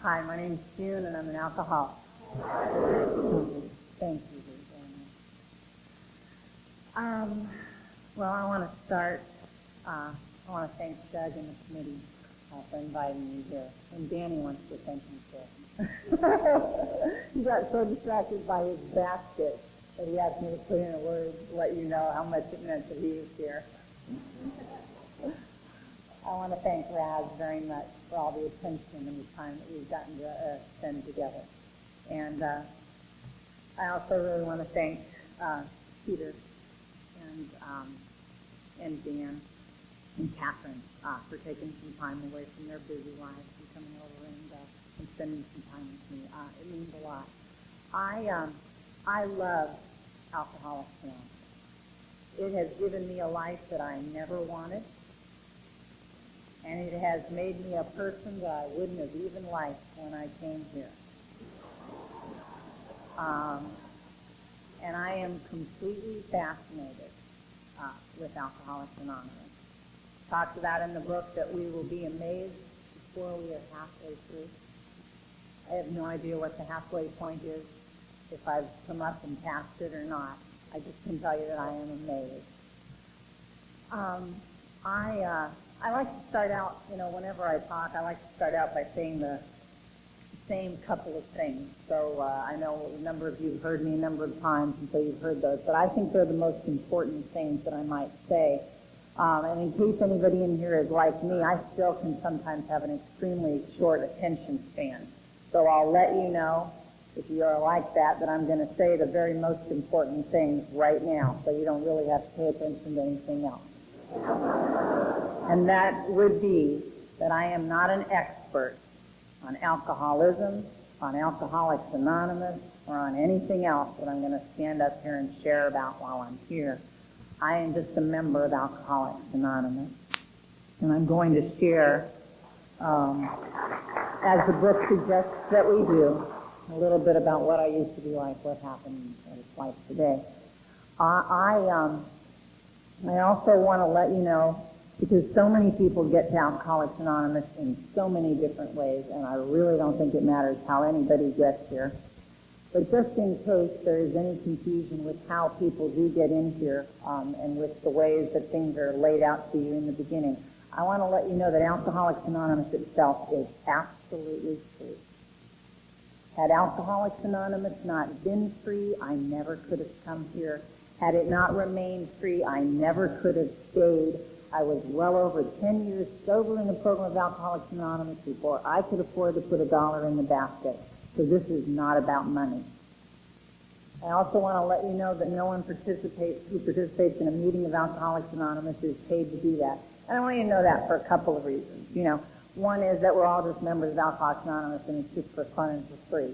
Hi, my name's June, and I'm an alcoholic. Thank you, Daniel. Well, I want to start. I want to thank Doug and the committee for inviting me here. And Danny wants to thank me too. He got so distracted by his basket that he asked me to put in a word to let you know how much it meant that he was here. I want to thank Raz very much for all the attention and the time that we've gotten to spend together. And I also really want to thank Peter and Dan and Catherine for taking some time away from their busy lives and coming over and spending some time with me. It means a lot. I love Alcoholics Anonymous. It has given me a life that I never wanted, and it has made me a person that I wouldn't have even liked when I came here. And I am completely fascinated with Alcoholics Anonymous. Talks about in the book that we will be amazed before we are halfway through. I have no idea what the halfway point is, if I've come up and passed it or not. I just can tell you that I am amazed. I like to start out, whenever I talk, I like to start out by saying the same couple of things. So I know a number of you have heard me a number of times, and so you've heard those, but I think they're the most important things that I might say. And in case anybody in here is like me, I still can sometimes have an extremely short attention span. So I'll let you know, if you are like that I'm going to say the very most important things right now, so you don't really have to pay attention to anything else. And that would be that I am not an expert on alcoholism, on Alcoholics Anonymous, or on anything else that I'm going to stand up here and share about while I'm here. I am just a member of Alcoholics Anonymous, and I'm going to share, as the book suggests that we do, a little bit about what I used to be like, what happened, what it's like today. I also want to let you know, because so many people get to Alcoholics Anonymous in so many different ways, and I really don't think it matters how anybody gets here. But just in case there is any confusion with how people do get in here and with the ways that things are laid out to you in the beginning, I want to let you know that Alcoholics Anonymous itself is absolutely free. Had Alcoholics Anonymous not been free, I never could have come here. Had it not remained free, I never could have stayed. I was well over 10 years sober in the program of Alcoholics Anonymous before I could afford to put $1 in the basket. So this is not about money. I also want to let you know that no one who participates in a meeting of Alcoholics Anonymous is paid to do that. And I want you to know that for a couple of reasons. One is that we're all just members of Alcoholics Anonymous, and it's just for fun and for free.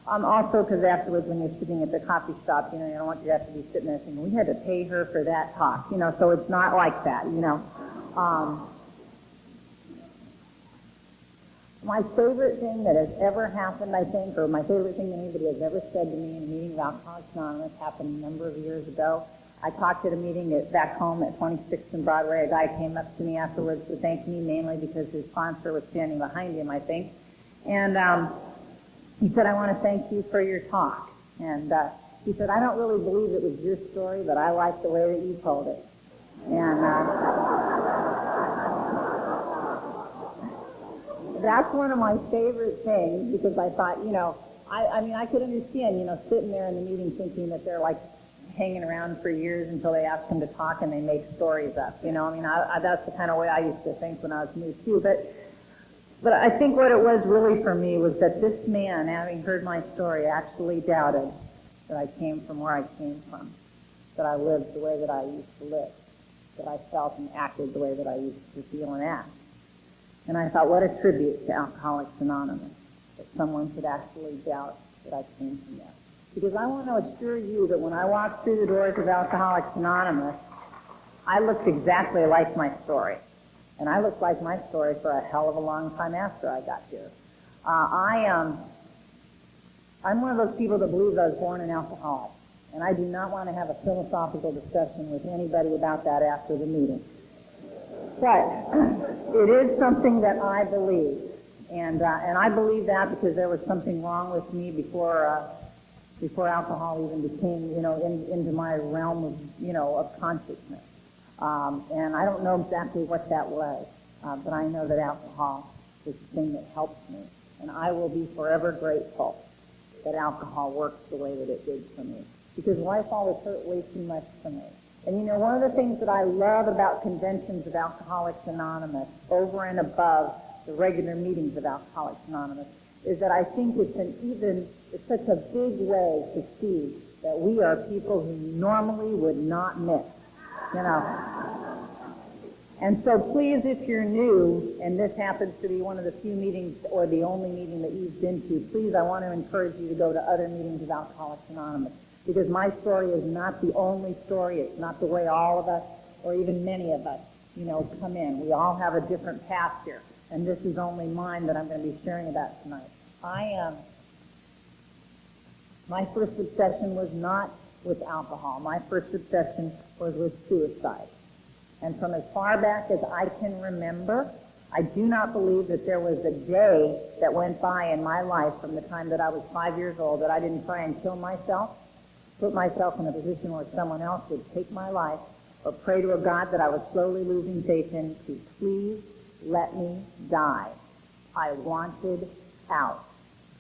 Also because afterwards, when you're sitting at the coffee shop, you don't want you to have to be sitting there thinking, we had to pay her for that talk. So it's not like that. My favorite thing that has ever happened, I think, or my favorite thing that anybody has ever said to me in a meeting of Alcoholics Anonymous happened a number of years ago. I talked at a meeting back home at 26th and Broadway. A guy came up to me afterwards to thank me, mainly because his sponsor was standing behind him, I think. And he said, I want to thank you for your talk. And he said, I don't really believe it was your story, but I like the way that you told it. And that's one of my favorite things, because I thought, I could understand, sitting there in the meeting thinking that they're like hanging around for years until they ask them to talk and they make stories up. That's the kind of way I used to think when I was new too. But I think what it was really for me was that this man, having heard my story, actually doubted that I came from where I came from, that I lived the way that I used to live, that I felt and acted the way that I used to feel and act. And I thought, what a tribute to Alcoholics Anonymous, that someone could actually doubt that I came from there. Because I want to assure you that when I walked through the doors of Alcoholics Anonymous, I looked exactly like my story. And I looked like my story for a hell of a long time after I got here. I'm one of those people that believes I was born an alcoholic. And I do not want to have a philosophical discussion with anybody about that after the meeting. But it is something that I believe. And I believe that because there was something wrong with me before alcohol even became, into my realm of, of consciousness. And I don't know exactly what that was, but I know that alcohol is the thing that helped me. And I will be forever grateful that alcohol worked the way that it did for me. Because life always hurt way too much for me. And one of the things that I love about conventions of Alcoholics Anonymous, over and above the regular meetings of Alcoholics Anonymous, is that I think it's such a big way to see that we are people who normally would not miss, And so please, if you're new, and this happens to be one of the few meetings or the only meeting that you've been to, please, I want to encourage you to go to other meetings of Alcoholics Anonymous. Because my story is not the only story. It's not the way all of us, or even many of us, come in. We all have a different path here. And this is only mine that I'm going to be sharing about tonight. My first obsession was not with alcohol. My first obsession was with suicide. And from as far back as I can remember, I do not believe that there was a day that went by in my life from the time that I was 5 years old that I didn't try and kill myself, put myself in a position where someone else would take my life, or pray to a God that I was slowly losing faith in to please let me die. I wanted out.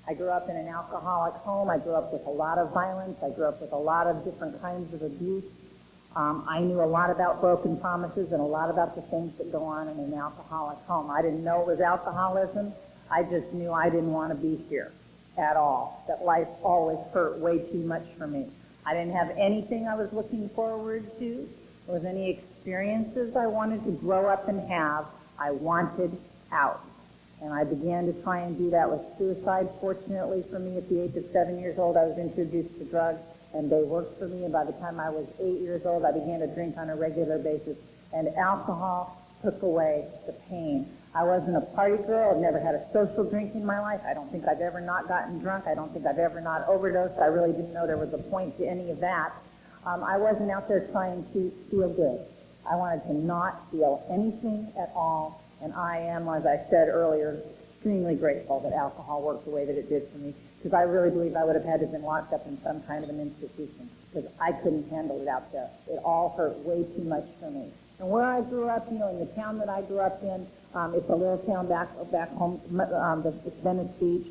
I grew up in an alcoholic home. I grew up with a lot of violence. I grew up with a lot of different kinds of abuse. I knew a lot about broken promises and a lot about the things that go on in an alcoholic home. I didn't know it was alcoholism. I just knew I didn't want to be here at all, that life always hurt way too much for me. I didn't have anything I was looking forward to. There was any experiences I wanted to grow up and have. I wanted out. And I began to try and do that with suicide. Fortunately for me, at the age of 7 years old, I was introduced to drugs, and they worked for me. And by the time I was 8 years old, I began to drink on a regular basis. And alcohol took away the pain. I wasn't a party girl. I've never had a social drink in my life. I don't think I've ever not gotten drunk. I don't think I've ever not overdosed. I really didn't know there was a point to any of that. I wasn't out there trying to feel good. I wanted to not feel anything at all. And I am, as I said earlier, extremely grateful that alcohol worked the way that it did for me, because I really believe I would have had to have been locked up in some kind of an institution, because I couldn't handle it out there. It all hurt way too much for me. And where I grew up, in the town that I grew up in, it's a little town back home, it's Venice Beach.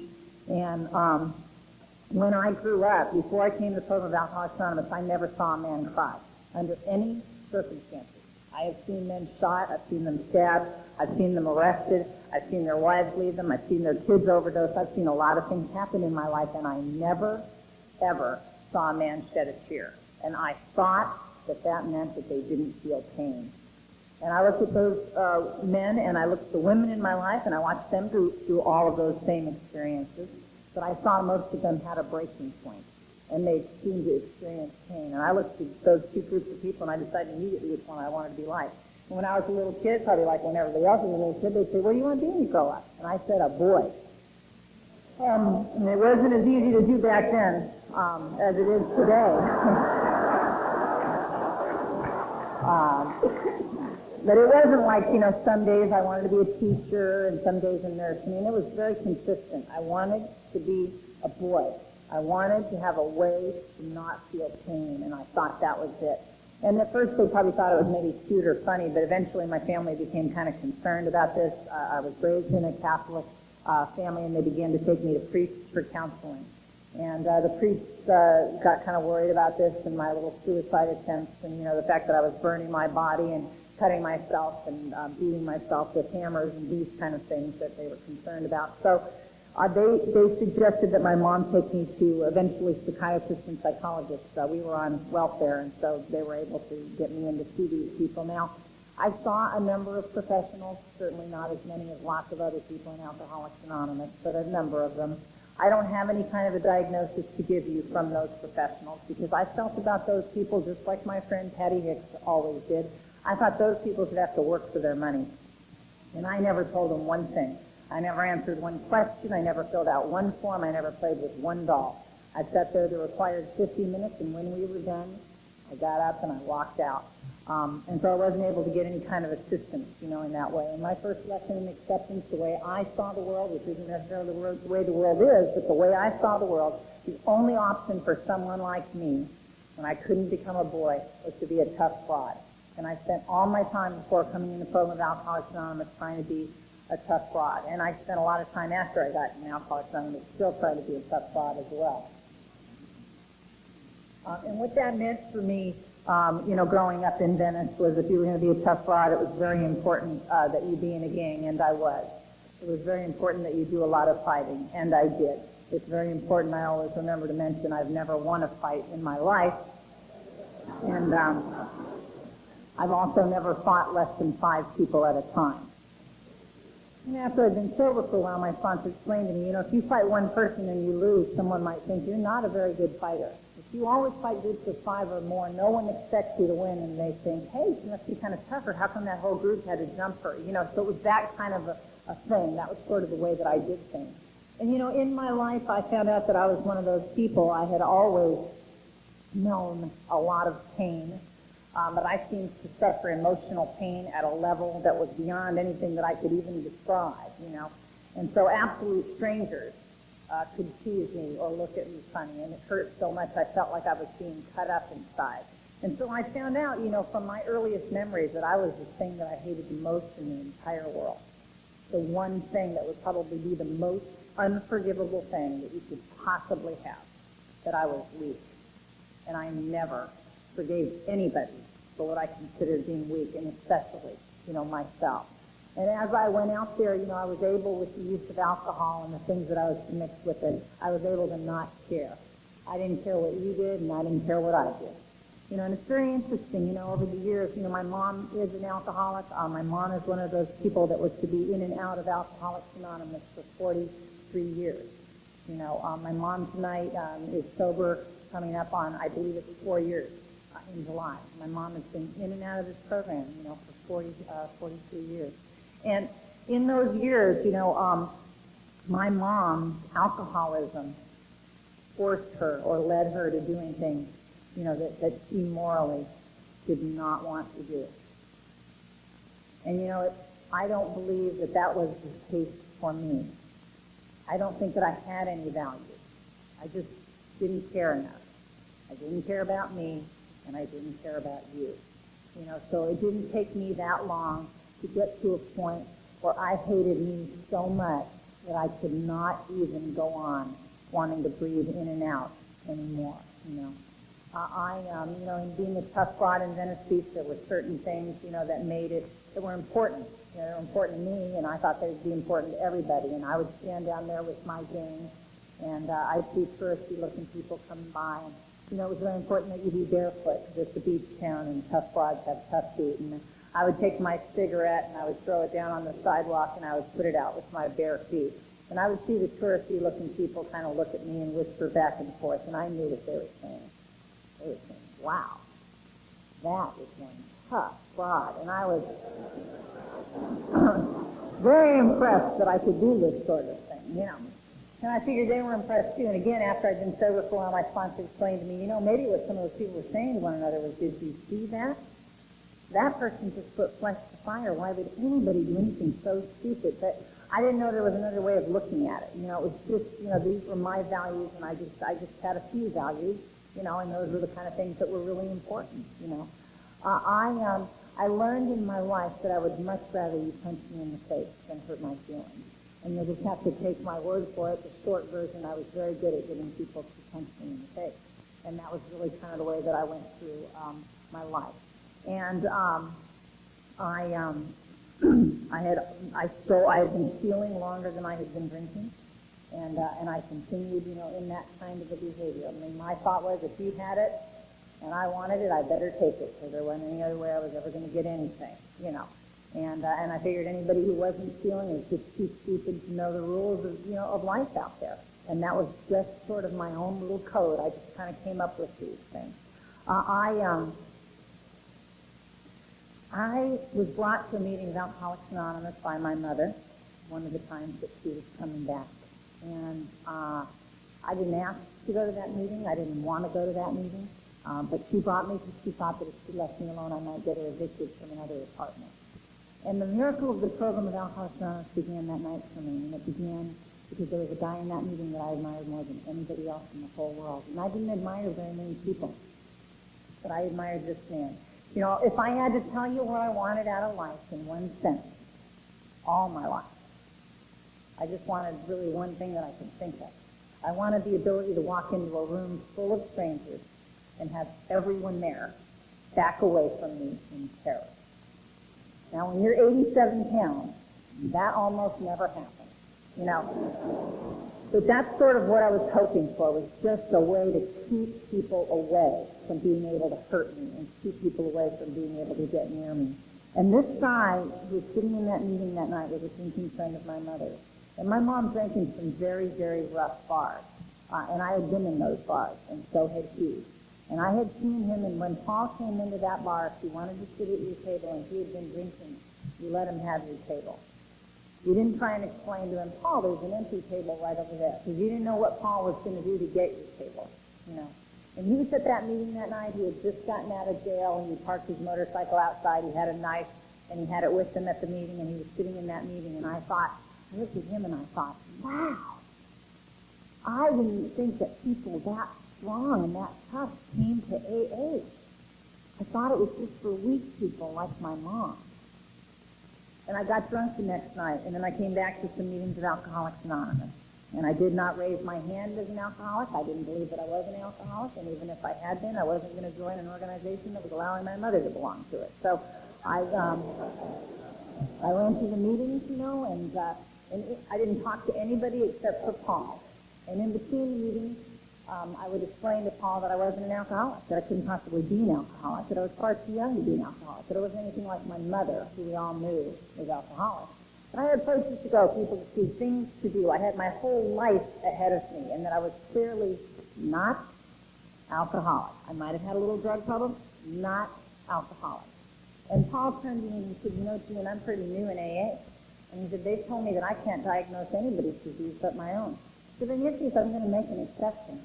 And when I grew up, before I came to the program of Alcoholics Anonymous, I never saw a man cry under any circumstances. I have seen men shot, I've seen them stabbed, I've seen them arrested, I've seen their wives leave them, I've seen their kids overdose, I've seen a lot of things happen in my life, and I never, ever saw a man shed a tear. And I thought that meant that they didn't feel pain. And I looked at those men, and I looked at the women in my life, and I watched them through all of those same experiences, but I saw most of them had a breaking point, and they seemed to experience pain. And I looked at those two groups of people, and I decided immediately which one I wanted to be like. And when I was a little kid, probably like when everybody else was a little kid, they'd say, "What do you want to be when you grow up?" And I said, "A boy." And it wasn't as easy to do back then as it is today. But it wasn't like, some days I wanted to be a teacher and some days a nurse. I mean, it was very consistent. I wanted to be a boy. I wanted to have a way to not feel pain, and I thought that was it. And at first they probably thought it was maybe cute or funny, but eventually my family became kind of concerned about this. I was raised in a Catholic family, and they began to take me to priests for counseling. And the priests got kind of worried about this and my little suicide attempts, and the fact that I was burning my body and cutting myself and beating myself with hammers and these kind of things that they were concerned about. So they suggested that my mom take me to eventually psychiatrists and psychologists. We were on welfare, and so they were able to get me in to see these people. Now, I saw a number of professionals, certainly not as many as lots of other people in Alcoholics Anonymous, but a number of them. I don't have any kind of a diagnosis to give you from those professionals, because I felt about those people just like my friend Patty Hicks always did. I thought those people should have to work for their money. And I never told them one thing. I never answered one question. I never filled out one form. I never played with one doll. I sat there the required 50 minutes, and when we were done, I got up and I walked out. And so I wasn't able to get any kind of assistance, in that way. And my first lesson in acceptance, the way I saw the world, which isn't necessarily the way the world is, but the way I saw the world, the only option for someone like me, when I couldn't become a boy, was to be a tough fraud. And I spent all my time before coming in the program of Alcoholics Anonymous trying to be a tough fraud. And I spent a lot of time after I got in Alcoholics Anonymous still trying to be a tough fraud as well. And what that meant for me, growing up in Venice, was if you were going to be a tough fraud, it was very important that you be in a gang, and I was. It was very important that you do a lot of fighting, and I did. It's very important, I always remember to mention, I've never won a fight in my life, and I've also never fought less than 5 people at a time. And after I'd been sober for a while, my sponsor explained to me, if you fight one person and you lose, someone might think you're not a very good fighter. If you always fight groups of 5 or more, no one expects you to win, and they think, hey, she must be kind of tougher. How come that whole group had to jump her? So it was that kind of a thing. That was sort of the way that I did things. And, in my life, I found out that I was one of those people. I had always known a lot of pain, but I seemed to suffer emotional pain at a level that was beyond anything that I could even describe, And so absolute strangers could tease me or look at me funny, and it hurt so much I felt like I was being cut up inside. And so I found out, from my earliest memories that I was the thing that I hated the most in the entire world. The one thing that would probably be the most unforgivable thing that you could possibly have, that I was weak. And I never forgave anybody for what I considered being weak, and especially, myself. And as I went out there, I was able, with the use of alcohol and the things that I was to mix with it, I was able to not care. I didn't care what you did, and I didn't care what I did. And it's very interesting, over the years, my mom is an alcoholic. My mom is one of those people that was to be in and out of Alcoholics Anonymous for 43 years. My mom tonight is sober, coming up on, I believe it's 4 years in July. My mom has been in and out of this program, for 43 years. And in those years, my mom's alcoholism forced her or led her to doing things, that she morally did not want to do. And, I don't believe that was the case for me. I don't think that I had any value. I just didn't care enough. I didn't care about me, and I didn't care about you. So it didn't take me that long to get to a point where I hated me so much that I could not even go on wanting to breathe in and out anymore, in being a tough fraud in Venice Beach, there were certain things, that made it, that were important. They were important to me, and I thought they would be important to everybody. And I would stand down there with my gang, and I'd see touristy-looking people coming by. And, it was very important that you be barefoot, because it's a beach town, and tough frauds have tough feet. And I would take my cigarette, and I would throw it down on the sidewalk, and I would put it out with my bare feet. And I would see the touristy-looking people kind of look at me and whisper back and forth, and I knew what they were saying. They were saying, wow, that is one tough fraud. And I was very impressed that I could do this sort of thing, And I figured they were impressed too. And again, after I'd been sober for a while, my sponsor explained to me, maybe what some of those people were saying to one another was, did you see that? That person just put flesh to fire. Why would anybody do anything so stupid? But I didn't know there was another way of looking at it. It was just, these were my values, and I just had a few values, and those were the kind of things that were really important, I learned in my life that I would much rather you punch me in the face than hurt my feelings. And you'll just have to take my word for it. The short version, I was very good at getting people to punch me in the face. And that was really kind of the way that I went through my life. And I had been stealing longer than I had been drinking. And I continued, in that kind of a behavior. I mean, my thought was, if you had it and I wanted it, I better take it, because there wasn't any other way I was ever going to get anything, And I figured anybody who wasn't stealing was just too stupid to know the rules of life out there. And that was just sort of my own little code. I just kind of came up with these things. I was brought to a meeting of Alcoholics Anonymous by my mother, one of the times that she was coming back. And I didn't ask to go to that meeting. I didn't want to go to that meeting. But she brought me because she thought that if she left me alone, I might get her evicted from another apartment. And the miracle of the program of Alcoholics Anonymous began that night for me. And it began because there was a guy in that meeting that I admired more than anybody else in the whole world. And I didn't admire very many people, but I admired this man. You know, if I had to tell you what I wanted out of life in one sentence, all my life, I just wanted really one thing that I could think of. I wanted the ability to walk into a room full of strangers and have everyone there back away from me in terror. Now, when you're 87 pounds, that almost never happens, you know. But that's sort of what I was hoping for, was just a way to keep people away from being able to hurt me and keep people away from being able to get near me. And this guy who was sitting in that meeting that night was a drinking friend of my mother's. And my mom drank in some very, very rough bars. And I had been in those bars, and so had he. And I had seen him, and when Paul came into that bar, if he wanted to sit at your table and he had been drinking, you let him have your table. You didn't try and explain to him, Paul, there's an empty table right over there, because you didn't know what Paul was going to do to get your table, you know. And he was at that meeting that night. He had just gotten out of jail, and he parked his motorcycle outside. He had a knife, and he had it with him at the meeting, and he was sitting in that meeting. And I looked at him, and I thought, wow, I didn't think that people that strong and that tough came to AA. I thought it was just for weak people like my mom. And I got drunk the next night, and then I came back to some meetings of Alcoholics Anonymous. And I did not raise my hand as an alcoholic. I didn't believe that I was an alcoholic, and even if I had been, I wasn't going to join an organization that was allowing my mother to belong to it. So I went to the meetings, you know, and I didn't talk to anybody except for Paul. And in between the meetings, I would explain to Paul that I wasn't an alcoholic, that I couldn't possibly be an alcoholic, that I was far too young to be an alcoholic, that I wasn't anything like my mother, who we all knew was alcoholic. But I had places to go, people to see, things to do. I had my whole life ahead of me, and that I was clearly not alcoholic. I might have had a little drug problem, not alcoholic. And Paul turned to me and he said, you know, Jean, I'm pretty new in AA. And he said, they told me that I can't diagnose anybody's disease but my own. So in your case, I'm going to make an exception.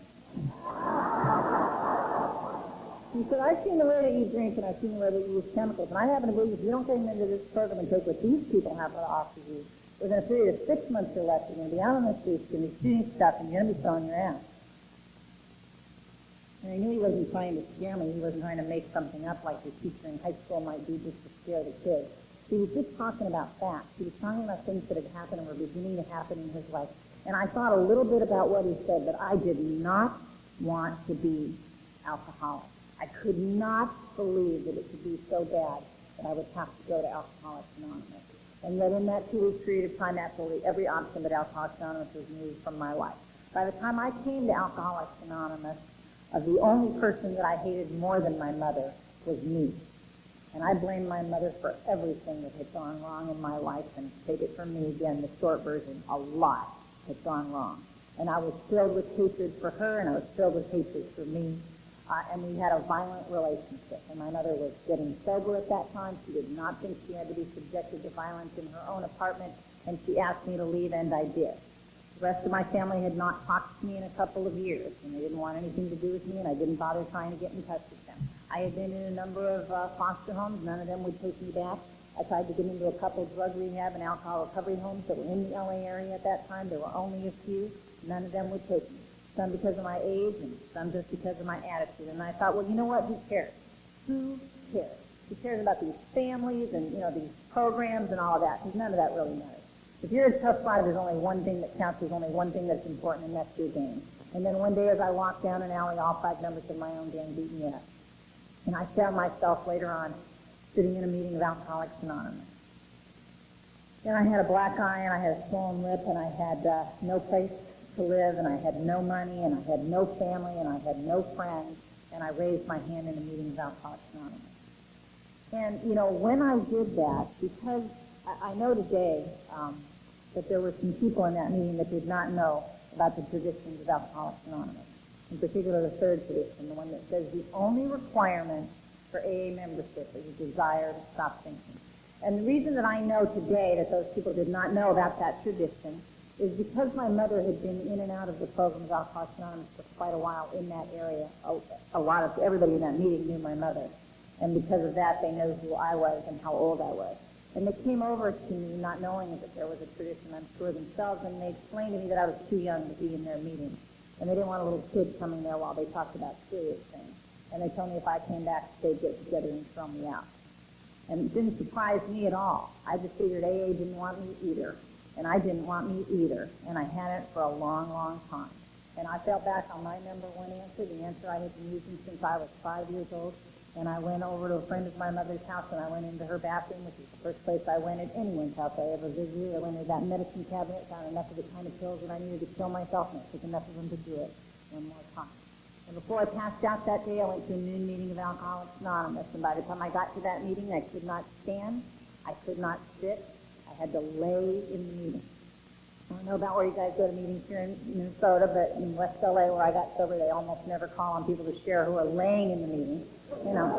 He said, I've seen the way that you drink and I've seen the way that you use chemicals, and I happen to believe if you don't get into this program and take what these people have to offer you, within a period of 6 months or less, you're going to be out on the streets, you're going to be shooting stuff, and you're going to be throwing your ass. And I knew he wasn't trying to scare me. He wasn't trying to make something up like your teacher in high school might do just to scare the kids. He was just talking about facts. He was talking about things that had happened and were beginning to happen in his life. And I thought a little bit about what he said, but I did not want to be alcoholic. I could not believe that it could be so bad that I would have to go to Alcoholics Anonymous. And yet in that 2-week period of time, absolutely every option but Alcoholics Anonymous was moved from my life. By the time I came to Alcoholics Anonymous, the only person that I hated more than my mother was me. And I blamed my mother for everything that had gone wrong in my life. And take it from me again, the short version, a lot had gone wrong. And I was filled with hatred for her, and I was filled with hatred for me. And we had a violent relationship. And my mother was getting sober at that time. She did not think she had to be subjected to violence in her own apartment, and she asked me to leave, and I did. The rest of my family had not talked to me in a couple of years, and they didn't want anything to do with me, and I didn't bother trying to get in touch with them. I had been in a number of foster homes. None of them would take me back. I tried to get into a couple of drug rehab and alcohol recovery homes that were in the LA area at that time. There were only a few. None of them would take me. Some because of my age and some just because of my attitude. And I thought, well, you know what? Who cares? Who cares? Who cares about these families and, you know, these programs and all of that? Because none of that really matters. If you're a tough fighter, there's only one thing that counts. There's only one thing that's important, and that's your game. And then one day as I walked down an alley, all 5 members of my own gang beat me up. And I found myself later on sitting in a meeting of Alcoholics Anonymous. And I had a black eye, and I had a swollen lip, and I had no place to live, and I had no money, and I had no family, and I had no friends, and I raised my hand in a meeting of Alcoholics Anonymous. And, you know, when I did that, because I know today that there were some people in that meeting that did not know about the traditions of Alcoholics Anonymous, in particular the third tradition, the one that says the only requirement for AA membership is a desire to stop thinking. And the reason that I know today that those people did not know about that tradition is because my mother had been in and out of the program of Alcoholics Anonymous for quite a while in that area. A lot of everybody in that meeting knew my mother, and because of that, they knew who I was and how old I was. And they came over to me not knowing that there was a tradition, I'm sure, themselves, and they explained to me that I was too young to be in their meeting. And they didn't want a little kid coming there while they talked about serious things. And they told me if I came back, they'd get together and throw me out. And it didn't surprise me at all. I just figured AA didn't want me either. And I didn't want me either. And I had it for a long, long time. And I fell back on my number one answer, the answer I had been using since I was 5 years old. And I went over to a friend of my mother's house, and I went into her bathroom, which is the first place I went at anyone's house I ever visited. I went into that medicine cabinet, found enough of the kind of pills that I needed to kill myself, and I took enough of them to do it one more time. And before I passed out that day, I went to a noon meeting of Alcoholics Anonymous, and by the time I got to that meeting, I could not stand, I could not sit, I had to lay in the meeting. I don't know about where you guys go to meetings here in Minnesota, but in West LA where I got sober, they almost never call on people to share who are laying in the meeting, you know.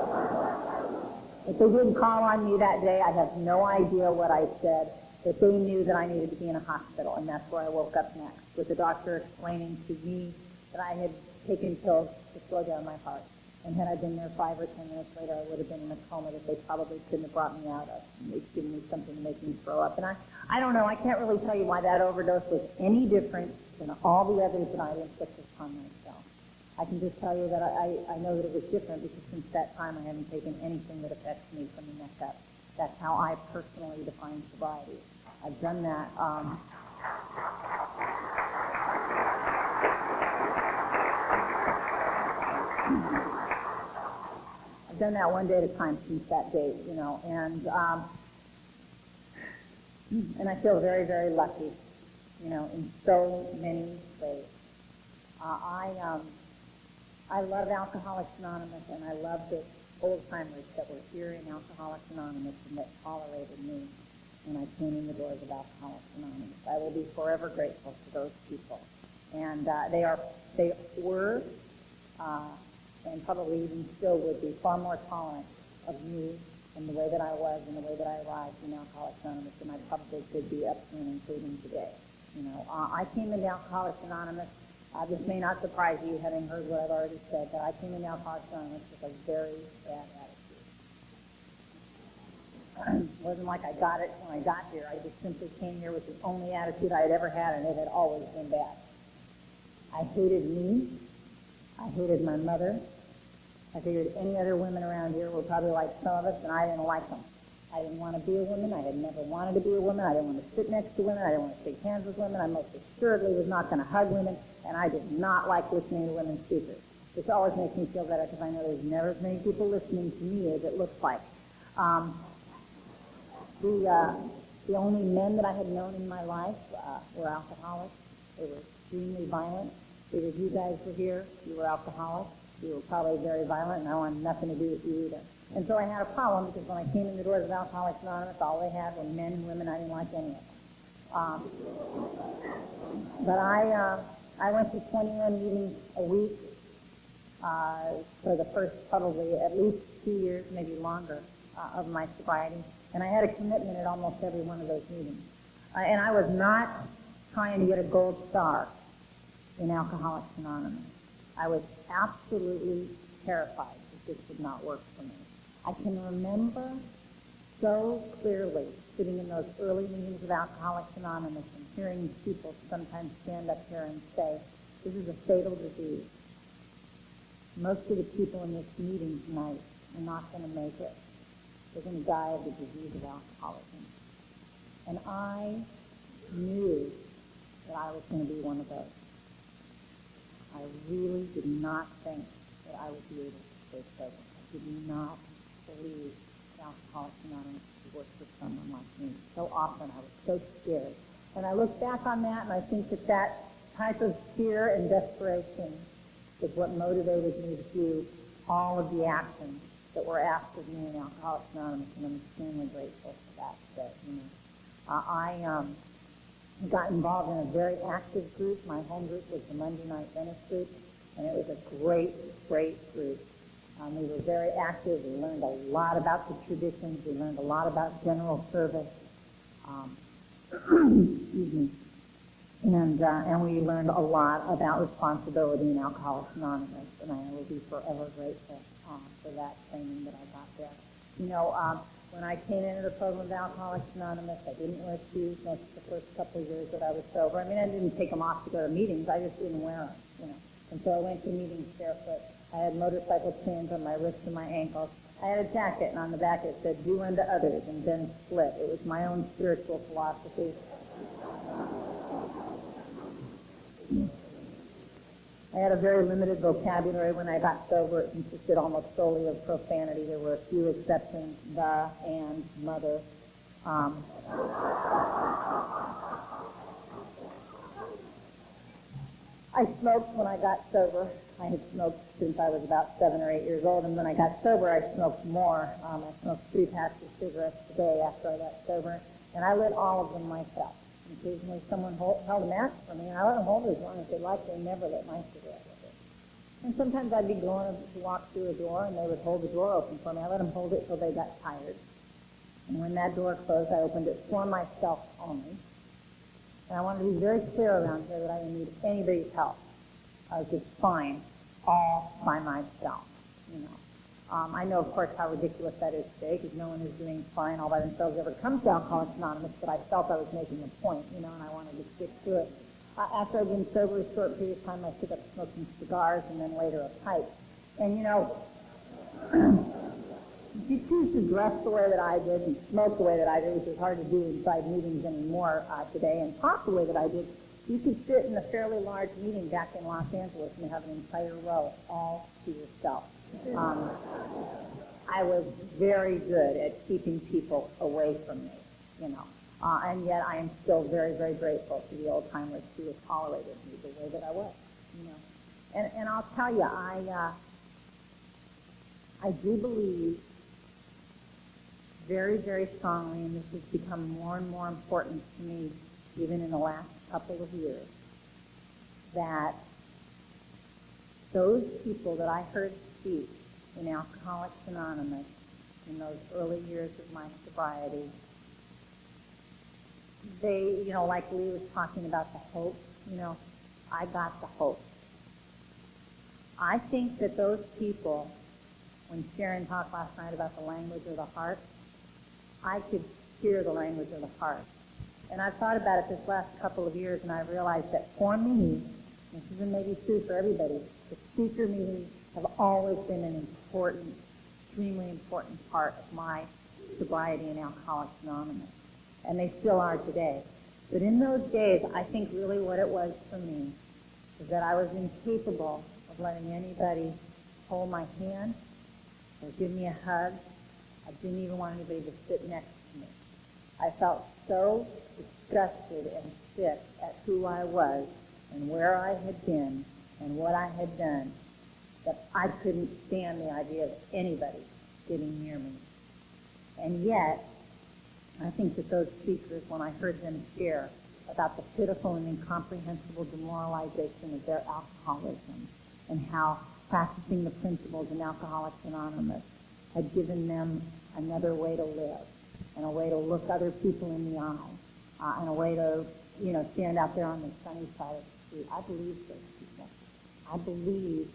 If they didn't call on me that day, I have no idea what I said, but they knew that I needed to be in a hospital, and that's where I woke up next, with the doctor explaining to me that I had taken pills to slow down my heart. And had I been there 5 or 10 minutes later, I would have been in a coma that they probably couldn't have brought me out of. They'd given me something to make me throw up. And I don't know, I can't really tell you why that overdose was any different than all the others that I inflicted upon myself. I can just tell you that I know that it was different because since that time I haven't taken anything that affects me from the neck up. That's how I personally define sobriety. I've done that. I've done that one day at a time since that date, you know, and I feel very, very lucky, you know, in so many ways. I love Alcoholics Anonymous, and I love the old-timers that were here in Alcoholics Anonymous and that tolerated me when I came in the doors of Alcoholics Anonymous. I will be forever grateful to those people. And they were, and probably even still would be, far more tolerant of me and the way that I was and the way that I arrived in Alcoholics Anonymous than I probably could be up to and including today. You know, I came into Alcoholics Anonymous. This may not surprise you, having heard what I've already said, but I came into Alcoholics Anonymous with a very bad attitude. It wasn't like I got it when I got here. I just simply came here with the only attitude I had ever had, and it had always been bad. I hated me. I hated my mother. I figured any other women around here were probably like some of us, and I didn't like them. I didn't want to be a woman. I had never wanted to be a woman. I didn't want to sit next to women. I didn't want to shake hands with women. I most assuredly was not going to hug women, and I did not like listening to women speakers. This always makes me feel better because I know there's never as many people listening to me as it looks like. The only men that I had known in my life were alcoholics. They were extremely violent. If you guys were here, you were alcoholics. You were probably very violent, and I wanted nothing to do with you either. And so I had a problem because when I came in the doors of Alcoholics Anonymous, all they had were men and women. I didn't like any of them. But I went to 21 meetings a week for the first probably at least 2 years, maybe longer, of my sobriety. And I had a commitment at almost every one of those meetings. And I was not trying to get a gold star in Alcoholics Anonymous. I was absolutely terrified that this would not work for me. I can remember so clearly sitting in those early meetings of Alcoholics Anonymous and hearing people sometimes stand up here and say, this is a fatal disease. Most of the people in this meeting tonight are not going to make it. They're going to die of the disease of alcoholism. And I knew that I was going to be one of those. I really did not think that I would be able to stay sober. I did not believe that Alcoholics Anonymous would work for someone like me. So often I was so scared. And I look back on that and I think that that type of fear and desperation is what motivated me to do all of the actions that were asked of me in Alcoholics Anonymous, and I'm extremely grateful for that. I got involved in a very active group. My home group was the Monday Night Venice group, and it was a great, great group. We were very active. We learned a lot about the traditions. We learned a lot about general service. Excuse me. And we learned a lot about responsibility in Alcoholics Anonymous, and I will be forever grateful for that training that I got there. You know, when I came into the program of Alcoholics Anonymous, I didn't wear shoes most of the first couple of years that I was sober. I mean, I didn't take them off to go to meetings. I just didn't wear them, you know. And so I went to meetings barefoot. I had motorcycle chains on my wrists and my ankles. I had a jacket, and on the back it said, "Do unto others," and then split. It was my own spiritual philosophy. I had a very limited vocabulary when I got sober. It consisted almost solely of profanity. There were a few exceptions, the, and, mother. I smoked when I got sober. I had smoked since I was about 7 or 8 years old, and when I got sober, I smoked more. I smoked 3 packs of cigarettes a day after I got sober, and I lit all of them myself. Occasionally someone held a match for me, and I let them hold it as long as they liked. They never lit my cigarette with it. And sometimes I'd be going to walk through a door, and they would hold the door open for me. I let them hold it till they got tired. And when that door closed, I opened it for myself only. And I wanted to be very clear around here that I didn't need anybody's help. I was just fine all by myself, you know. I know, of course, how ridiculous that is today, because no one is doing fine all by themselves ever comes to Alcoholics Anonymous, but I felt I was making a point, you know, and I wanted to stick to it. After I'd been sober a short period of time, I took up smoking cigars and then later a pipe. And, you know, if you choose to dress the way that I did and smoke the way that I did, which is hard to do inside meetings anymore today, and talk the way that I did, you could sit in a fairly large meeting back in Los Angeles and have an entire row all to yourself. I was very good at keeping people away from me, you know. And yet I am still very, very grateful to the old-timers who have tolerated me the way that I was, you know. And I'll tell you, I do believe very, very strongly, and this has become more and more important to me even in the last couple of years, that those people that I heard speak in Alcoholics Anonymous in those early years of my sobriety, they, you know, like Lee was talking about the hope, you know, I got the hope. I think that those people, when Sharon talked last night about the language of the heart, I could hear the language of the heart. And I've thought about it this last couple of years, and I realized that for me, this isn't maybe true for everybody, the speaker meetings have always been an important, extremely important part of my sobriety in Alcoholics Anonymous. And they still are today. But in those days, I think really what it was for me is that I was incapable of letting anybody hold my hand or give me a hug. I didn't even want anybody to sit next to me. I felt so disgusted and sick at who I was and where I had been and what I had done that I couldn't stand the idea of anybody getting near me. And yet, I think that those speakers, when I heard them share about the pitiful and incomprehensible demoralization of their alcoholism and how practicing the principles in Alcoholics Anonymous had given them another way to live and a way to look other people in the eye and a way to, you know, stand out there on the sunny side of the street. I believe those people. I believe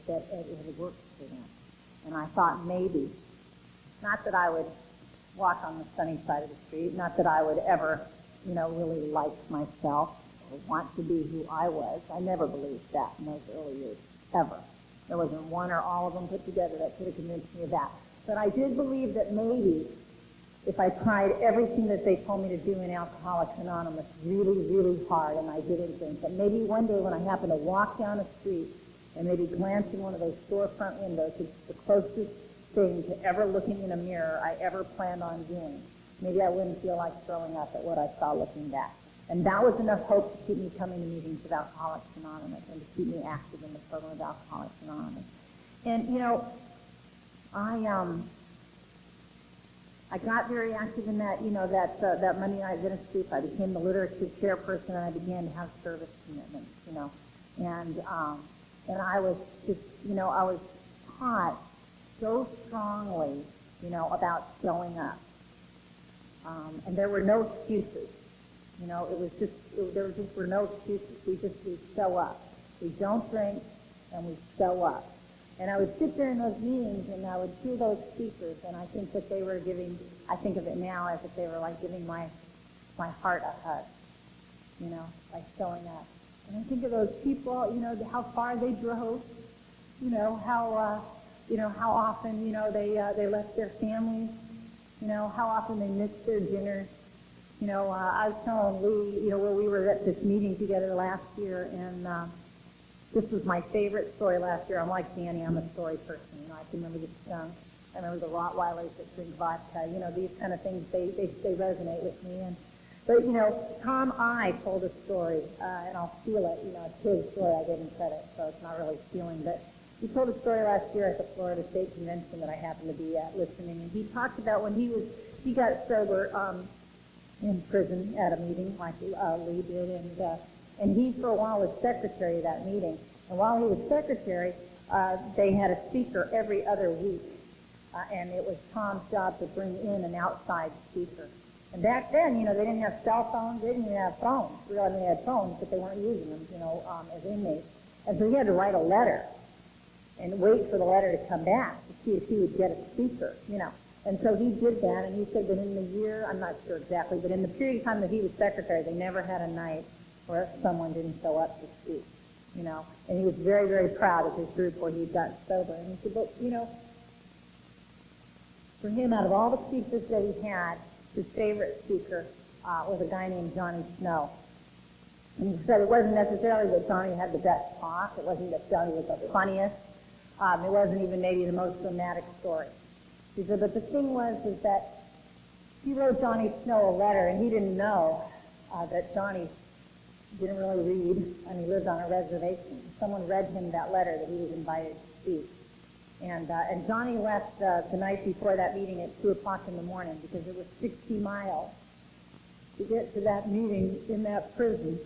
that it had worked for them. And I thought maybe, not that I would walk on the sunny side of the street, not that I would ever, you know, really like myself or want to be who I was. I never believed that in those early years, ever. There wasn't one or all of them put together that could have convinced me of that. But I did believe that maybe if I tried everything that they told me to do in Alcoholics Anonymous really, really hard, and I didn't think that maybe one day when I happened to walk down a street and maybe glance in one of those storefront windows, it's the closest thing to ever looking in a mirror I ever planned on doing. Maybe I wouldn't feel like throwing up at what I saw looking back. And that was enough hope to keep me coming to meetings of Alcoholics Anonymous and to keep me active in the program of Alcoholics Anonymous. And, you know, I got very active in that, you know, that Monday night dinner group. I became the literature chairperson, and I began to have service commitments, you know. And I was just, you know, I was taught so strongly, you know, about showing up. And there were no excuses. You know, there were no excuses. We'd show up. We don't drink, and we show up. And I would sit there in those meetings, and I would hear those speakers, and I think that they were giving, I think of it now as if they were like giving my heart a hug, you know, by showing up. And I think of those people, you know, how far they drove, you know, how often, you know, they left their families, you know, how often they missed their dinners. You know, I was telling Lee, you know, where we were at this meeting together last year, and this was my favorite story last year. I'm like Danny, I'm a story person. You know, I can remember the skunk. I remember the Rottweilers that drink vodka. You know, these kind of things, they resonate with me. But, you know, Tom I told a story, and I'll steal it. You know, it's his story. I gave him credit, so it's not really stealing. But he told a story last year at the Florida State Convention that I happened to be at listening. And he talked about when he got sober in prison at a meeting like Lee did. And he, for a while, was secretary of that meeting. And while he was secretary, they had a speaker every other week. And it was Tom's job to bring in an outside speaker. And back then, you know, they didn't have cell phones. They didn't even have phones. I mean, they had phones, but they weren't using them, you know, as inmates. And so he had to write a letter and wait for the letter to come back to see if he would get a speaker, you know. And so he did that, and he said that in the year, I'm not sure exactly, but in the period of time that he was secretary, they never had a night where someone didn't show up to speak, you know. And he was very, very proud of his group where he'd gotten sober. And he said, but, you know, for him, out of all the speakers that he had, his favorite speaker was a guy named Johnny Snow. And he said it wasn't necessarily that Johnny had the best talk. It wasn't that Johnny was the funniest. It wasn't even maybe the most dramatic story. He said, but the thing is that he wrote Johnny Snow a letter, and he didn't know that Johnny didn't really read, and he lived on a reservation. Someone read him that letter that he was invited to speak. And Johnny left the night before that meeting at 2 o'clock in the morning because it was 60 miles to get to that meeting in that prison.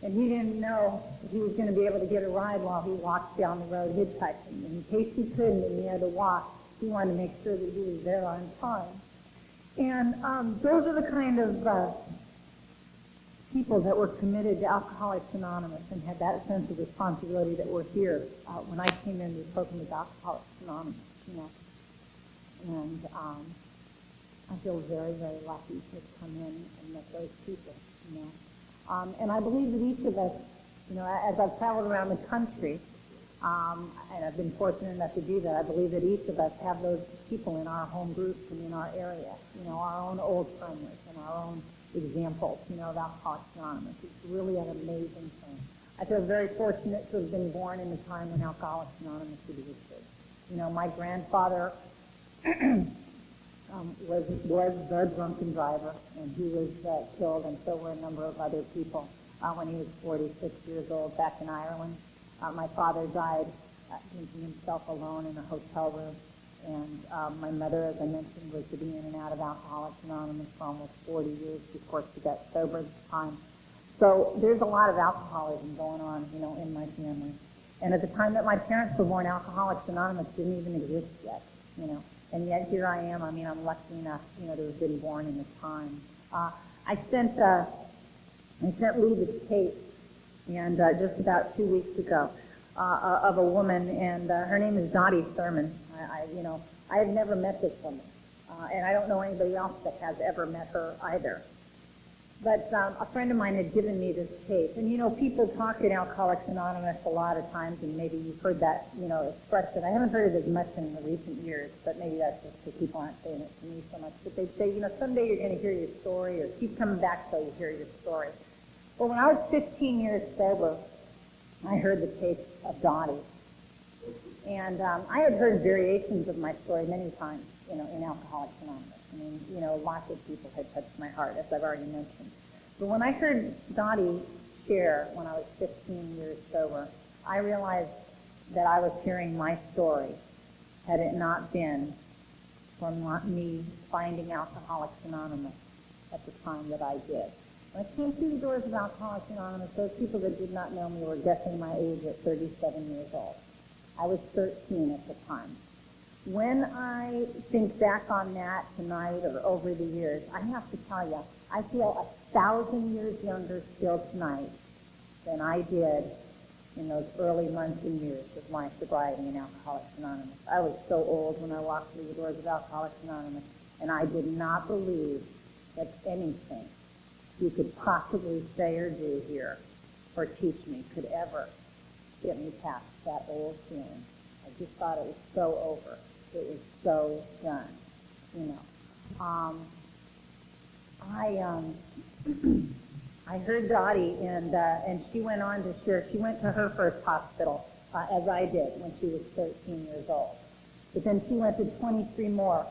And he didn't know if he was going to be able to get a ride while he walked down the road hitchhiking. And in case he couldn't and he had to walk, he wanted to make sure that he was there on time. And those are the kind of people that were committed to Alcoholics Anonymous and had that sense of responsibility that were here when I came in, we spoke with Alcoholics Anonymous, you know. And I feel very, very lucky to come in and met those people, you know. And I believe that each of us, you know, as I've traveled around the country, and I've been fortunate enough to do that, I believe that each of us have those people in our home groups and in our area, you know, our own old-timers and our own examples, you know, of Alcoholics Anonymous. It's really an amazing thing. I feel very fortunate to have been born in the time when Alcoholics Anonymous existed. You know, my grandfather was the drunken driver, and he was killed, and so were a number of other people when he was 46 years old back in Ireland. My father died drinking himself alone in a hotel room. And my mother, as I mentioned, was to be in and out of Alcoholics Anonymous for almost 40 years before she got sober at the time. So there's a lot of alcoholism going on, you know, in my family. And at the time that my parents were born, Alcoholics Anonymous didn't even exist yet, you know. And yet here I am. I mean, I'm lucky enough, you know, to have been born in this time. I sent Lee this tape, and just about 2 weeks ago, of a woman, and her name is Dottie Thurman. I have never met this woman, and I don't know anybody else that has ever met her either. But a friend of mine had given me this tape, and you know, people talk in Alcoholics Anonymous a lot of times, and maybe you've heard that, you know, expression. I haven't heard it as much in the recent years, but maybe that's just because people aren't saying it to me so much. But they say, you know, someday you're going to hear your story, or keep coming back till you hear your story. Well, when I was 15 years sober, I heard the tape of Dottie. And I had heard variations of my story many times, you know, in Alcoholics Anonymous. I mean, you know, lots of people had touched my heart, as I've already mentioned. But when I heard Dottie share when I was 15 years sober, I realized that I was hearing my story had it not been for me finding Alcoholics Anonymous at the time that I did. When I came through the doors of Alcoholics Anonymous, those people that did not know me were guessing my age at 37 years old. I was 13 at the time. When I think back on that tonight or over the years, I have to tell you, I feel 1,000 years younger still tonight than I did in those early months and years of my sobriety in Alcoholics Anonymous. I was so old when I walked through the doors of Alcoholics Anonymous, and I did not believe that anything you could possibly say or do here or teach me could ever get me past that old feeling. I just thought it was so over. It was so done, you know. I heard Dottie, and she went on to share. She went to her first hospital, as I did, when she was 13 years old. But then she went to 23 more